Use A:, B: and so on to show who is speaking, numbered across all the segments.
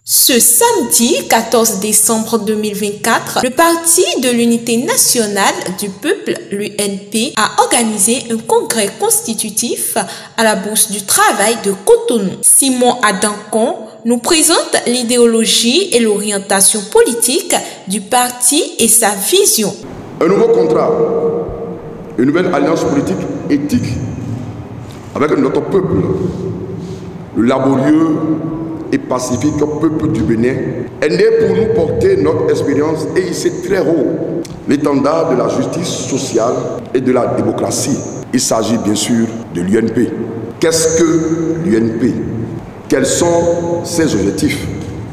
A: Ce samedi 14 décembre 2024, le Parti de l'Unité nationale du peuple, l'UNP, a organisé un congrès constitutif à la Bourse du travail de Cotonou. Simon Adankon nous présente l'idéologie et l'orientation politique du parti et sa vision.
B: Un nouveau contrat, une nouvelle alliance politique éthique avec notre peuple, le laborieux et pacifique peuple du Bénin, est né pour nous porter notre expérience et hisser très haut l'étendard de la justice sociale et de la démocratie. Il s'agit bien sûr de l'UNP. Qu'est-ce que l'UNP? Quels sont ses objectifs?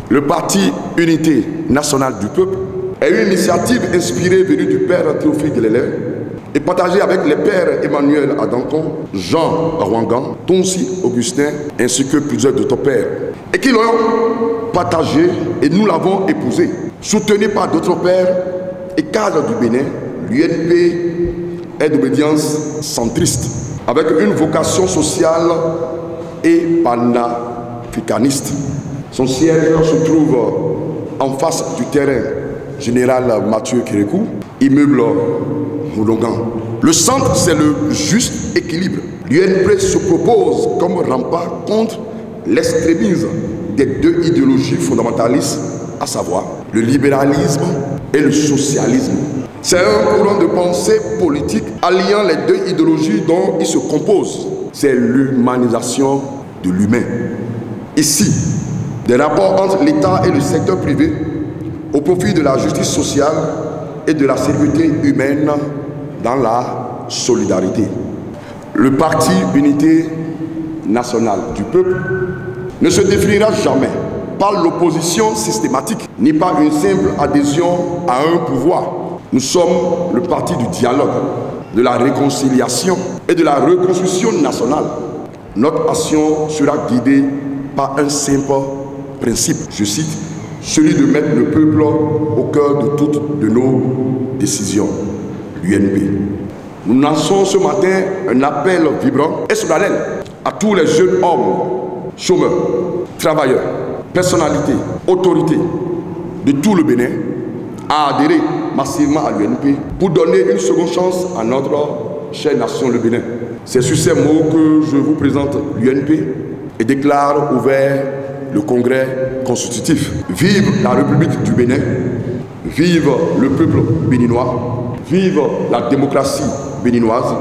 B: Le Parti Unité nationale du peuple est une initiative inspirée venue du père Théophile Guélélé et partagée avec les pères Emmanuel Adankon, Jean Rwangan, Tonsi Augustin ainsi que plusieurs d'autres pères, et qui l'ont partagé et nous l'avons épousé. Soutenu par d'autres pères et cadres du Bénin, l'UNP est d'obédience centriste, avec une vocation sociale et panafricaniste. Son siège se trouve en face du terrain général Mathieu Kérékou, immeuble Moulongan. Le centre, c'est le juste équilibre. L'UNP se propose comme rempart contre l'extrémisme des deux idéologies fondamentalistes, à savoir le libéralisme et le socialisme. C'est un courant de pensée politique alliant les deux idéologies dont il se compose. C'est l'humanisation de l'humain. Ici, des rapports entre l'État et le secteur privé au profit de la justice sociale et de la sécurité humaine dans la solidarité. Le Parti Unité nationale du peuple ne se définira jamais par l'opposition systématique, ni par une simple adhésion à un pouvoir. Nous sommes le parti du dialogue, de la réconciliation et de la reconstruction nationale. Notre action sera guidée par un simple principe, je cite, celui de mettre le peuple au cœur de toutes nos décisions. L'UNP. Nous lançons ce matin un appel vibrant et solennel à tous les jeunes hommes, chômeurs, travailleurs, personnalités, autorités de tout le Bénin à adhérer massivement à l'UNP pour donner une seconde chance à notre chère nation, le Bénin. C'est sur ces mots que je vous présente l'UNP et déclare ouvert le congrès constitutif. Vive la République du Bénin, vive le peuple béninois, vive la démocratie béninoise,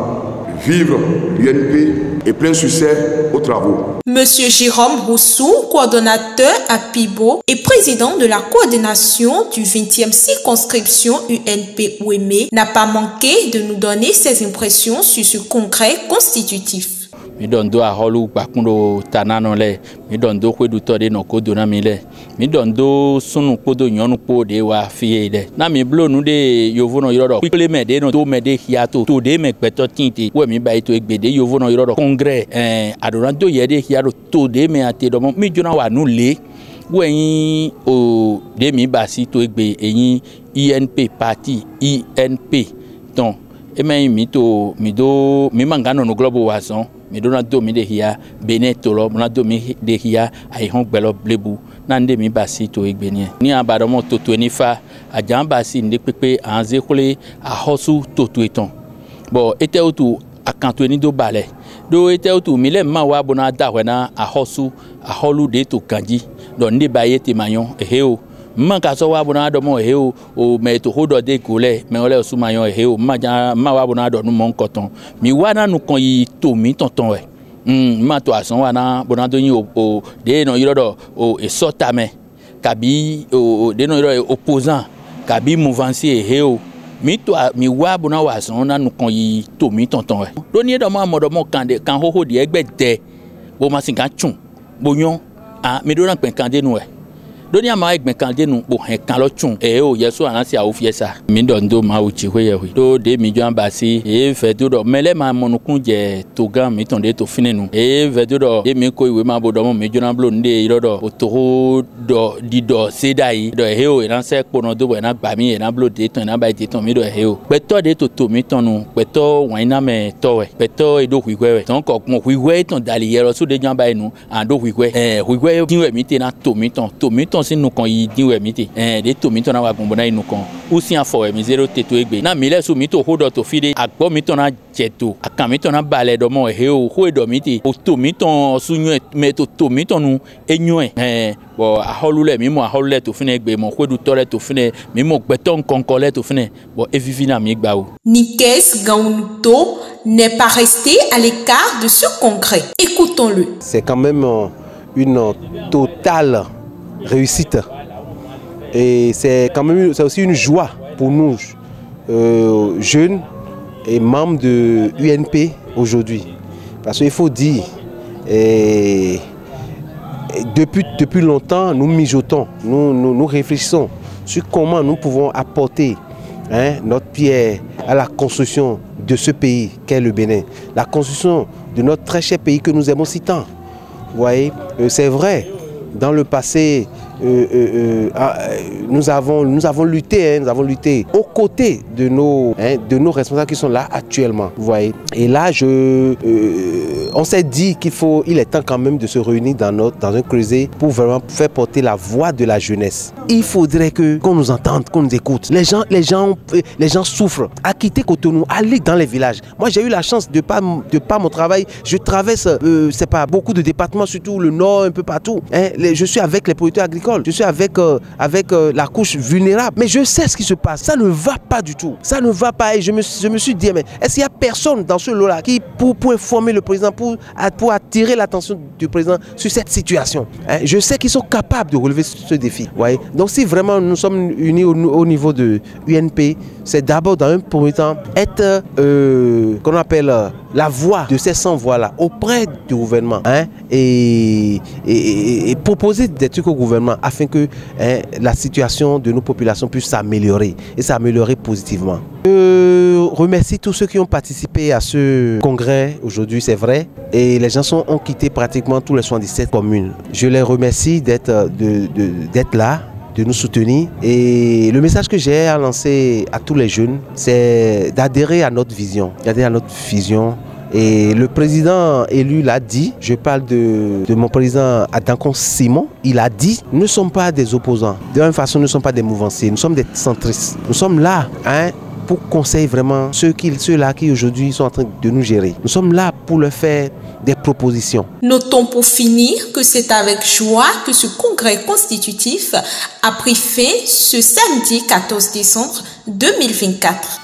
B: vive l'UNP et plein succès aux travaux.
A: Monsieur Jérôme Roussou, coordonnateur à Pibo et président de la coordination du 20e circonscription UNP-Ouémé, n'a pas manqué de nous donner ses impressions sur ce congrès constitutif.
C: Mi dondo a holu bakundo tanano le mi dondo kwedu tode no kodo na mi le mi dondo sunu kodo nyonu po de wa fie le na mi blo nu de yovo no yoro kwikle me de no to me de hiato to de me peto tinte we mi ba ito egbe de yovo no yoro congrès adona do ye de hiato to de me ate do mi jona wa nu le we yin o de mi ba si to egbe eyin INP parti INP ton e me mi to mi do mi mangano no global wason mi dona do mi de hia Benin tolo na do mi de hia ai hon gbelo blebu na nde mi basi to egbeni ni abadomo to to ni fa ajan basi nde pepe anze kole a hosu to to eton bo ete otu akanto ni do bale do ete otu mi le ma wa bona da wena a hosu a holu de to kanji do nde baye te mayon eheo man ka so wa bona do mo eheo o me to hodo de kole me ole su mayon eheo ma wa bona do nu mon coton mi wa na nu kon yi to mi tonton we ma to asan wa na bona do yin o de no yiro do o e sota me kabi o de no yiro opposant kabi mouvancier eheo mi to mi wa bona wa asan na nu kon yi to mi tonton we do ni do mo kan ho ho de egbe de bo ma sin kan chun bo yon mi do na pen kan de nu we doni ama egben kan de nu bo hen kan lo chun o yeso anasi a ofiesa mi dondo ma uchi hoye hu do de mi jan basi fe do mele ma monukun je to gan mi ton de to finenu ve do de mi ko iwe ma bo do mo mi jona blo nde irodo o to do di do sedai do o ran se pono do bo na gba mi na blo de ton na ba de ton mi do o peto de to mi ton nu peto wan na me to we peto e do hwiwe ton ko mo hwiwe ton dali yero so de jan ba enu an do hwiwe hwiwe tin we mi te na to mi ton si nous kon yi din we miti de to mito na wa gombo na inu kon o si afo we mi zero teto egbe na mi le so mito hodo to fide agbo mito na jeto aka mito na bale do mo he o ho do miti o to mito sunyu me to mito nu enyu bo aholule mi mo aholule to fine egbe mo hodu tole to fine mi mo gbeton konkole to fine bo evivi na mi gba o.
A: Nikes Gaunuto n'est pas resté à l'écart de ce congrès. Écoutons-le.
D: C'est quand même une totale réussite. Et c'est aussi une joie pour nous, jeunes et membres de UNP aujourd'hui. Parce qu'il faut dire, depuis longtemps, nous mijotons, nous réfléchissons sur comment nous pouvons apporter notre pierre à la construction de ce pays qu'est le Bénin. La construction de notre très cher pays que nous aimons si tant. Vous voyez, c'est vrai, dans le passé, nous avons lutté aux côtés de nos responsables qui sont là actuellement. Vous voyez. Et là, on s'est dit qu'il est temps quand même de se réunir dans un creuset pour vraiment faire porter la voix de la jeunesse. Il faudrait qu'on nous entende, qu'on nous écoute. Les gens souffrent. À quitter Cotonou, aller dans les villages. Moi, j'ai eu la chance de par mon travail, je traverse, c'est pas beaucoup de départements, surtout le nord, un peu partout. Je suis avec les producteurs agricoles. Je suis avec la couche vulnérable. Mais je sais ce qui se passe. Ça ne va pas du tout. Ça ne va pas. Et je me suis dit, mais est-ce qu'il n'y a personne dans ce lot-là qui, pour informer le président, pour attirer l'attention du président sur cette situation? Je sais qu'ils sont capables de relever ce défi. Ouais. Donc si vraiment nous sommes unis au niveau de UNP, c'est d'abord dans un premier temps être, qu'on appelle la voix de ces 100 voix-là auprès du gouvernement et proposer des trucs au gouvernement afin que la situation de nos populations puisse s'améliorer et s'améliorer positivement. Je remercie tous ceux qui ont participé à ce congrès aujourd'hui, c'est vrai, et les gens ont quitté pratiquement tous les 77 communes. Je les remercie d'être là, de nous soutenir. Et le message que j'ai à lancer à tous les jeunes, c'est d'adhérer à notre vision. Et le président élu l'a dit, je parle de mon président Adankon Simon, il a dit, nous ne sommes pas des opposants. De la même façon, nous ne sommes pas des mouvanciers, nous sommes des centristes. Nous sommes là pour conseiller vraiment ceux-là qui aujourd'hui sont en train de nous gérer. Nous sommes là pour leur faire des propositions.
A: Notons pour finir que c'est avec joie que ce congrès constitutif a pris fin ce samedi 14 décembre 2024.